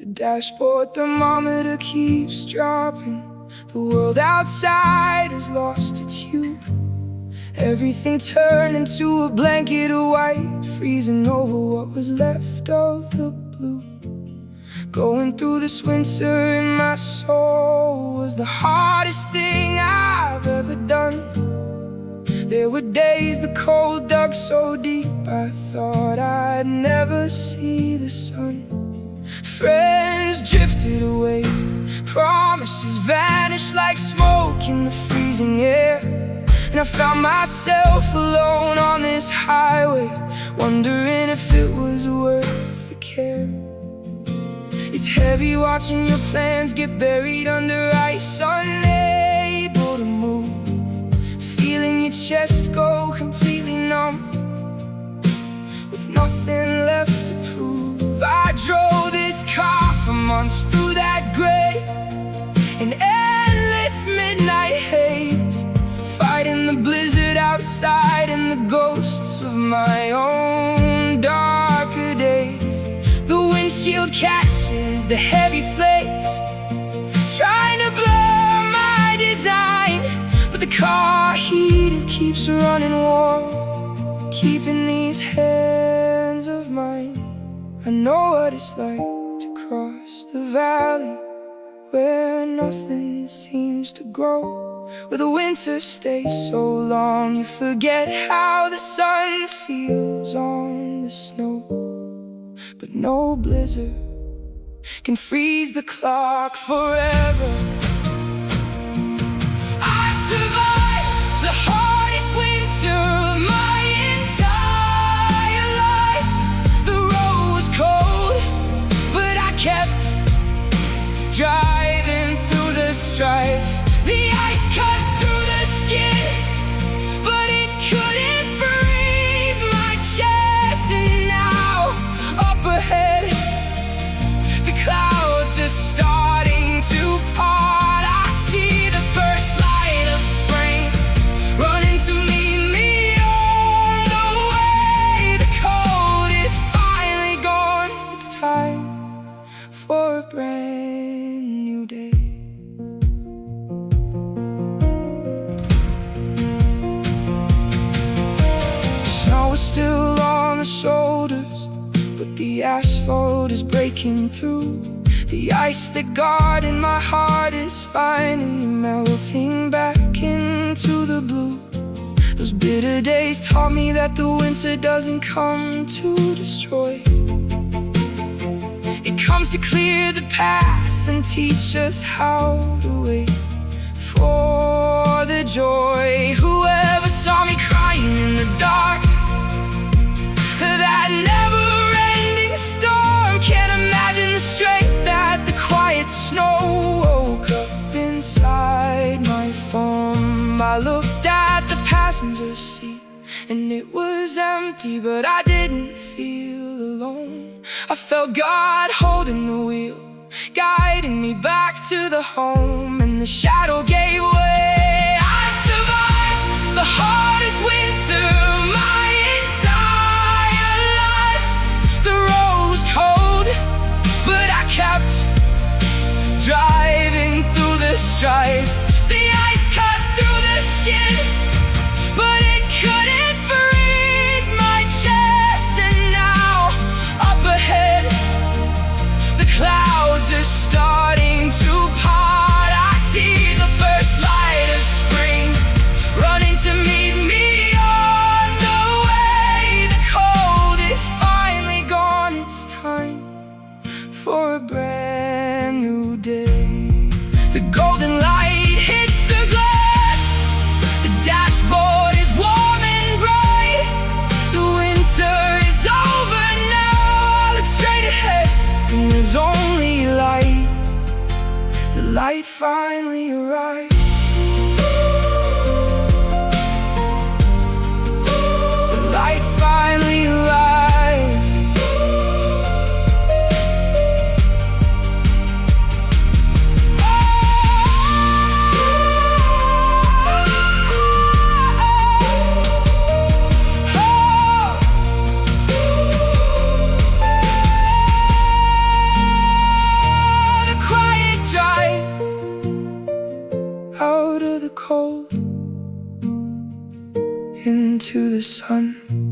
The dashboard thermometer keeps dropping. The world outside has lost its hue. Everything turned into a blanket of white, freezing over what was left of the blue. Going through this winter in my soul was the hardest thing I've ever done. There were days the cold dug so deep I thought I'd never see the sun. Friends drifted away, promises vanished like smoke in the freezing air. And I found myself alone on this highway, wondering if it was worth the care. It's heavy watching your plans get buried under ice, unable to move, feeling your chest go completely numb, with nothing left to prove. I drove this car for months through that gray and endless midnight haze, fighting the blizzard outside and the ghosts of my own darker days. The windshield catches the heavy flakes, trying to blur my design, but the car heater keeps running warm, keeping these hands of mine. I know what it's like to cross the valley where nothing seems to grow, where the winter stays so long you forget how the sun feels on the snow. But no blizzard can freeze the clock forever. I survived the hardest winter of my entire life. The road was cold, but I kept driving through the strife. The ice cut through the skin, but it couldn't freeze my chest. And now up ahead, the clouds are starting to part. I see the first light of spring running to meet me on the way. The cold is finally gone. It's time for a brand new day. Snow is still on the shoulders, but the asphalt is breaking through. The ice that guarded my heart is finally melting back into the blue. Those bitter days taught me that the winter doesn't come to destroy. It comes to clear the path and teach us how to wait for the joy. Whoever saw me crying in the dark, that never-ending storm, can't imagine the strength that the quiet snow woke up inside my form. I looked at the passenger seat and it was empty, but I didn't feel alone. I felt God holding the wheel, guiding me back to the home, and the shadow gave way. I survived the hardest winter of my entire life. The road was cold, but I kept driving through the strife. The ice cut through the skin, but it couldn't freeze my chest. And now up ahead, the clouds are starting to part. I see the first light of spring running to meet me on the way. The cold is finally gone. It's time for a brand new day. The golden light hits the glass, the dashboard is warm and bright. The winter is over now. I look straight ahead and there's only light. The light finally arrived. The light finally arrived. into the sun.